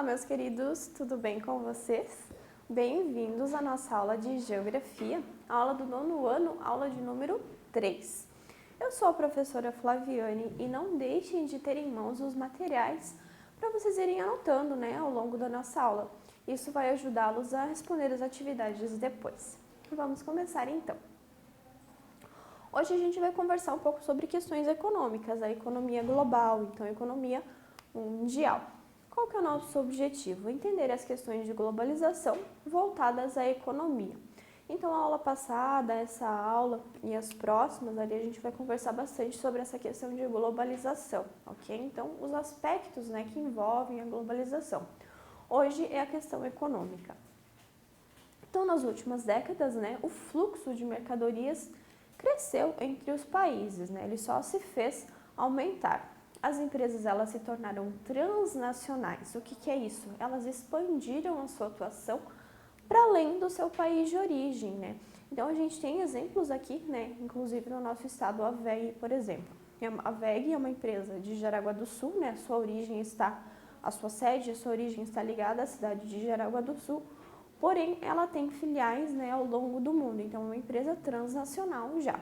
meus queridos, tudo bem com vocês? Bem-vindos à nossa aula de Geografia, aula do nono ano, aula de número 3. Eu sou a professora Flaviane e não deixem de ter em mãos os materiais para vocês irem anotando, ao longo da nossa aula. Isso vai ajudá-los a responder as atividades depois. Vamos começar então. Hoje a gente vai conversar um pouco sobre questões econômicas, a economia global, então a economia mundial. Qual que é o nosso objetivo? Entender as questões de globalização voltadas à economia. Então, a aula passada, essa aula e as próximas, ali a gente vai conversar bastante sobre essa questão de globalização, ok? Então, os aspectos que envolvem a globalização. Hoje é a questão econômica. Então, nas últimas décadas, o fluxo de mercadorias cresceu entre os países, ele só se fez aumentar. As empresas elas se tornaram transnacionais. O que é isso? Elas expandiram a sua atuação para além do seu país de origem, Então, a gente tem exemplos aqui, inclusive no nosso estado, a WEG, por exemplo. A WEG é uma empresa de Jaraguá do Sul, a sua sede, a sua origem está ligada à cidade de Jaraguá do Sul, porém, ela tem filiais, ao longo do mundo, então é uma empresa transnacional já,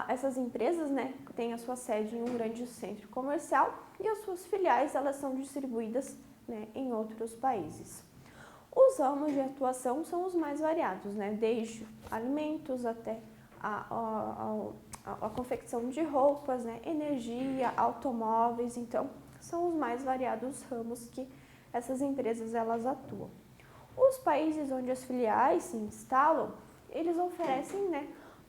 Essas empresas, têm a sua sede em um grande centro comercial e as suas filiais, elas são distribuídas, em outros países. Os ramos de atuação são os mais variados, desde alimentos até a confecção de roupas, energia, automóveis, então, são os mais variados ramos que essas empresas, elas atuam. Os países onde as filiais se instalam,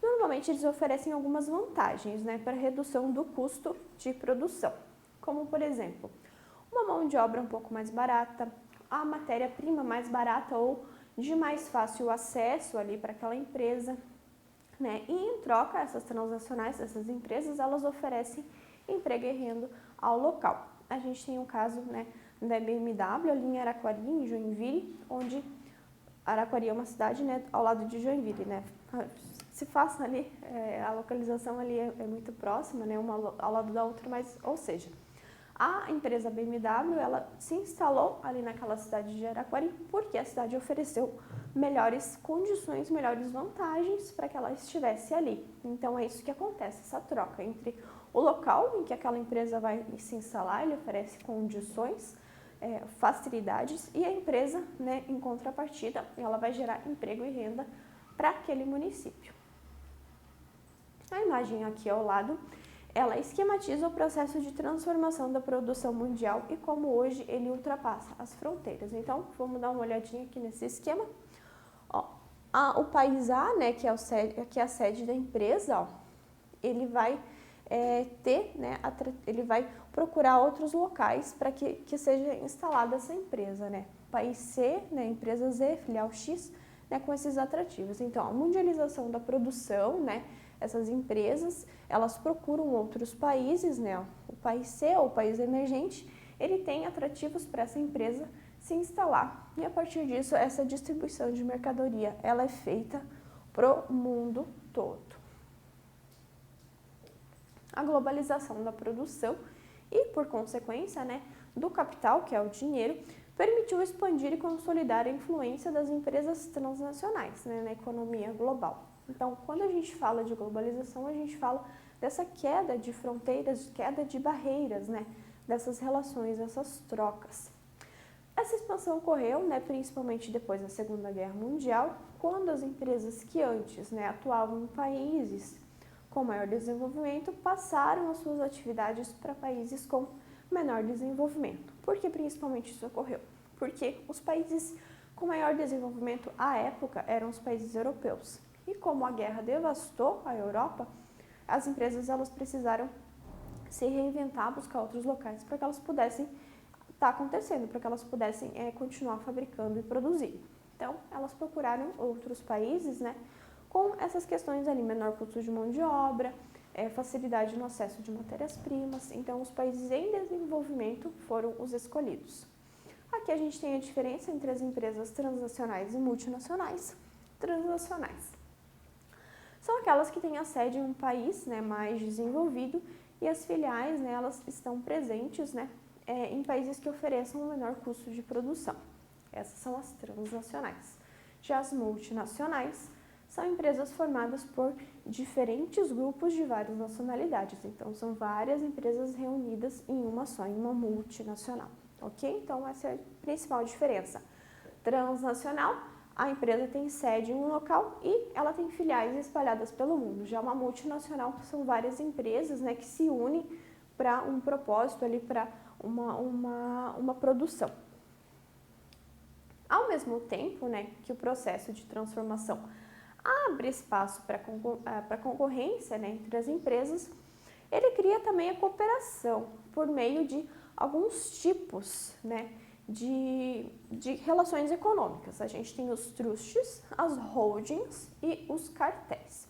normalmente eles oferecem algumas vantagens, para redução do custo de produção, como por exemplo, uma mão de obra um pouco mais barata, a matéria-prima mais barata ou de mais fácil acesso ali para aquela empresa, E em troca, essas transnacionais, essas empresas, elas oferecem emprego e renda ao local. A gente tem o caso, da BMW ali em Araquari, em Joinville, onde Araquari é uma cidade, ao lado de Joinville, Se faça ali, a localização ali é muito próxima, uma ao lado da outra, mas, ou seja, a empresa BMW, ela se instalou ali naquela cidade de Araquari porque a cidade ofereceu melhores condições, melhores vantagens para que ela estivesse ali. Então, é isso que acontece, essa troca entre o local em que aquela empresa vai se instalar, ele oferece condições, facilidades, e a empresa, em contrapartida, ela vai gerar emprego e renda para aquele município. A imagem aqui ao lado, ela esquematiza o processo de transformação da produção mundial e como hoje ele ultrapassa as fronteiras. Então, vamos dar uma olhadinha aqui nesse esquema. O país A, que é a sede da empresa, ele vai ele vai procurar outros locais para que seja instalada essa empresa, País C, empresa Z, filial X, com esses atrativos. Então, a mundialização da produção, essas empresas, elas procuram outros países, O país C, ou o país emergente, ele tem atrativos para essa empresa se instalar. E a partir disso, essa distribuição de mercadoria, ela é feita pro mundo todo. A globalização da produção e, por consequência, do capital, que é o dinheiro, permitiu expandir e consolidar a influência das empresas transnacionais, na economia global. Então, quando a gente fala de globalização, a gente fala dessa queda de fronteiras, queda de barreiras, dessas relações, dessas trocas. Essa expansão ocorreu, principalmente depois da Segunda Guerra Mundial, quando as empresas que antes, atuavam em países com maior desenvolvimento passaram as suas atividades para países com menor desenvolvimento. Por que principalmente isso ocorreu? Porque os países com maior desenvolvimento à época eram os países europeus. E como a guerra devastou a Europa, as empresas elas precisaram se reinventar, buscar outros locais para que elas pudessem estar acontecendo, para que elas pudessem continuar fabricando e produzindo. Então, elas procuraram outros países, com essas questões ali, menor custo de mão de obra, facilidade no acesso de matérias-primas. Então, os países em desenvolvimento foram os escolhidos. Aqui a gente tem a diferença entre as empresas transnacionais e multinacionais. Transnacionais são aquelas que têm a sede em um país mais desenvolvido e as filiais, elas estão presentes em países que ofereçam um menor custo de produção. Essas são as transnacionais. Já as multinacionais são empresas formadas por diferentes grupos de várias nacionalidades. Então, são várias empresas reunidas em uma só, em uma multinacional. Ok? Então, essa é a principal diferença. Transnacional, a empresa tem sede em um local e ela tem filiais espalhadas pelo mundo. Já uma multinacional são várias empresas, né, que se unem para um propósito ali, para uma produção. Ao mesmo tempo, né, que o processo de transformação abre espaço para concorrência, né, entre as empresas, ele cria também a cooperação por meio de alguns tipos, né, de relações econômicas. A gente tem os trusts, as holdings e os cartéis.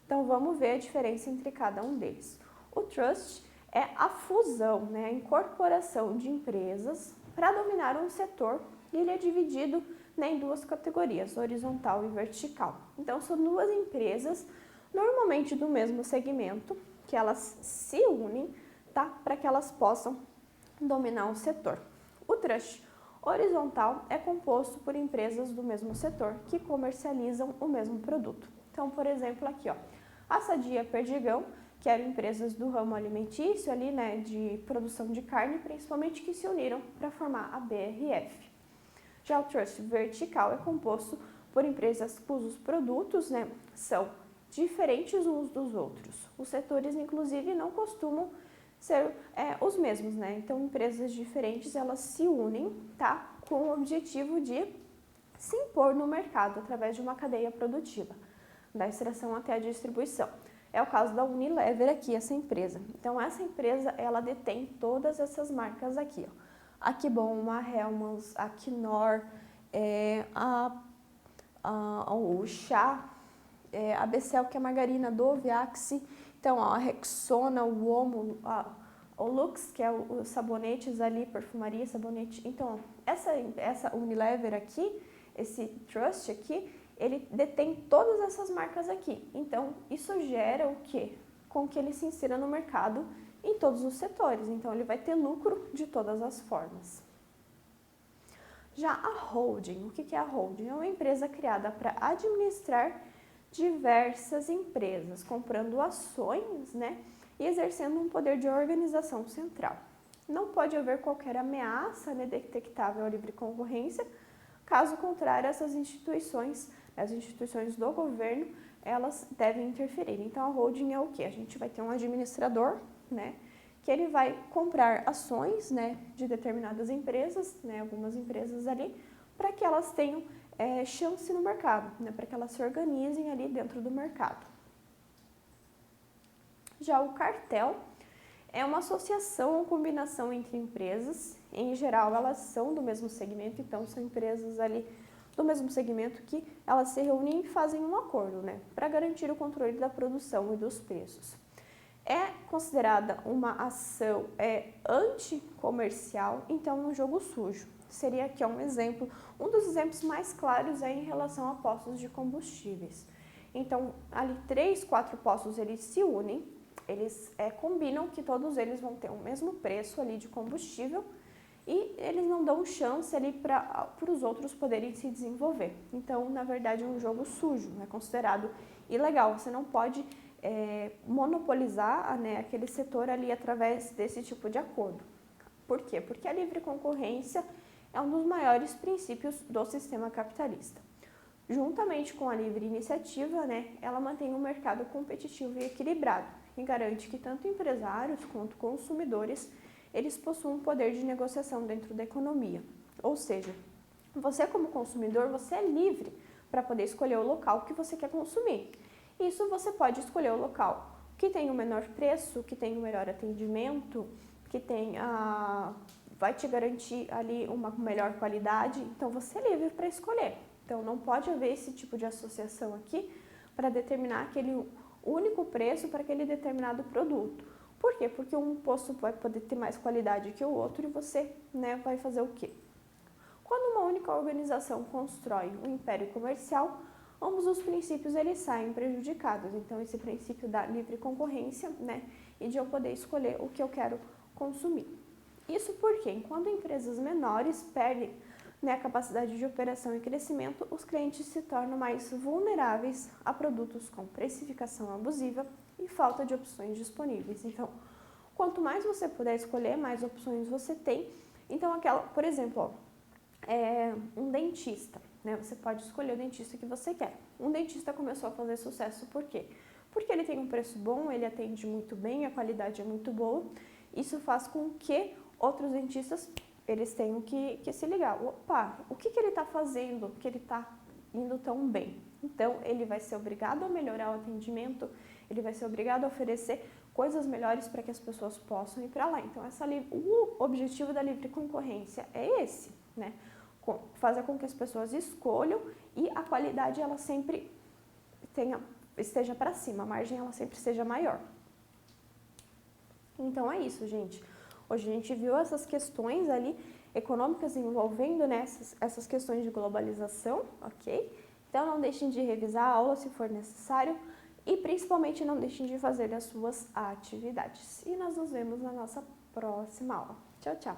Então, vamos ver a diferença entre cada um deles. O trust é a fusão, né, a incorporação de empresas para dominar um setor, e ele é dividido, né, em duas categorias, horizontal e vertical. Então, são duas empresas, normalmente do mesmo segmento, que elas se unem, tá, para que elas possam dominar um setor. O trust horizontal é composto por empresas do mesmo setor que comercializam o mesmo produto. Então, por exemplo, aqui, ó, a Sadia Perdigão, que eram empresas do ramo alimentício ali, né, de produção de carne, principalmente, que se uniram para formar a BRF. Já o trust vertical é composto por empresas cujos produtos, né, são diferentes uns dos outros. Os setores, inclusive, não costumam ser os mesmos, né? Então, empresas diferentes, elas se unem, tá, com o objetivo de se impor no mercado através de uma cadeia produtiva, da extração até a distribuição. É o caso da Unilever aqui, essa empresa. Então, essa empresa, ela detém todas essas marcas aqui, ó. A Kibon, a Hellmann's, a Knorr, o Chá, a Becel, que é a margarina, Dove, Axe, então ó, a Rexona, o Omo, o Lux, que é os sabonetes ali, perfumaria, sabonete. Então, essa Unilever aqui, esse Trust aqui, ele detém todas essas marcas aqui. Então, isso gera o quê? Com que ele se insira no mercado em todos os setores. Então, ele vai ter lucro de todas as formas. Já a holding, o que é a holding? É uma empresa criada para administrar diversas empresas, comprando ações, né, e exercendo um poder de organização central. Não pode haver qualquer ameaça, né, detectável à livre concorrência. Caso contrário, essas instituições, as instituições do governo, elas devem interferir. Então, a holding é o quê? A gente vai ter um administrador, né, que ele vai comprar ações, né, de determinadas empresas, né, algumas empresas ali, para que elas tenham chance no mercado, né, para que elas se organizem ali dentro do mercado. Já o cartel é uma associação ou combinação entre empresas, em geral elas são do mesmo segmento, então são empresas ali do mesmo segmento que elas se reúnem e fazem um acordo, né, para garantir o controle da produção e dos preços. É considerada uma ação anticomercial, então é um jogo sujo. Seria aqui um exemplo, um dos exemplos mais claros é em relação a postos de combustíveis. Então, ali 3, 4 postos, eles se unem, eles combinam que todos eles vão ter o mesmo preço ali de combustível e eles não dão chance ali para os outros poderem se desenvolver. Então, na verdade, é um jogo sujo, é considerado ilegal. Você não pode monopolizar, né, aquele setor ali através desse tipo de acordo. Por quê? Porque a livre concorrência é um dos maiores princípios do sistema capitalista. Juntamente com a livre iniciativa, né, ela mantém um mercado competitivo e equilibrado e garante que tanto empresários quanto consumidores eles possuem um poder de negociação dentro da economia. Ou seja, você como consumidor, você é livre para poder escolher o local que você quer consumir. Isso você pode escolher o local que tem o menor preço, que tem o melhor atendimento, que tem vai te garantir ali uma melhor qualidade. Então, você é livre para escolher. Então, não pode haver esse tipo de associação aqui para determinar aquele único preço para aquele determinado produto. Por quê? Porque um posto vai poder ter mais qualidade que o outro e você, né, vai fazer o quê? Quando uma única organização constrói um império comercial, ambos os princípios eles saem prejudicados. Então, esse princípio da livre concorrência, né, e de eu poder escolher o que eu quero consumir. Isso porque, enquanto empresas menores perdem, né, a capacidade de operação e crescimento, os clientes se tornam mais vulneráveis a produtos com precificação abusiva e falta de opções disponíveis. Então, quanto mais você puder escolher, mais opções você tem. Então, por exemplo, um dentista, né? Você pode escolher o dentista que você quer. Um dentista começou a fazer sucesso por quê? Porque ele tem um preço bom, ele atende muito bem, a qualidade é muito boa. Isso faz com que outros dentistas, eles tenham que se ligar. Opa, o que ele está fazendo que ele está indo tão bem? Então, ele vai ser obrigado a melhorar o atendimento, ele vai ser obrigado a oferecer coisas melhores para que as pessoas possam ir para lá. Então, o objetivo da livre concorrência é esse, né? Fazer com que as pessoas escolham e a qualidade ela sempre esteja para cima, a margem ela sempre seja maior. Então é isso, gente. Hoje a gente viu essas questões ali econômicas envolvendo, né, essas questões de globalização, ok? Então não deixem de revisar a aula se for necessário e principalmente não deixem de fazer as suas atividades. E nós nos vemos na nossa próxima aula. Tchau, tchau!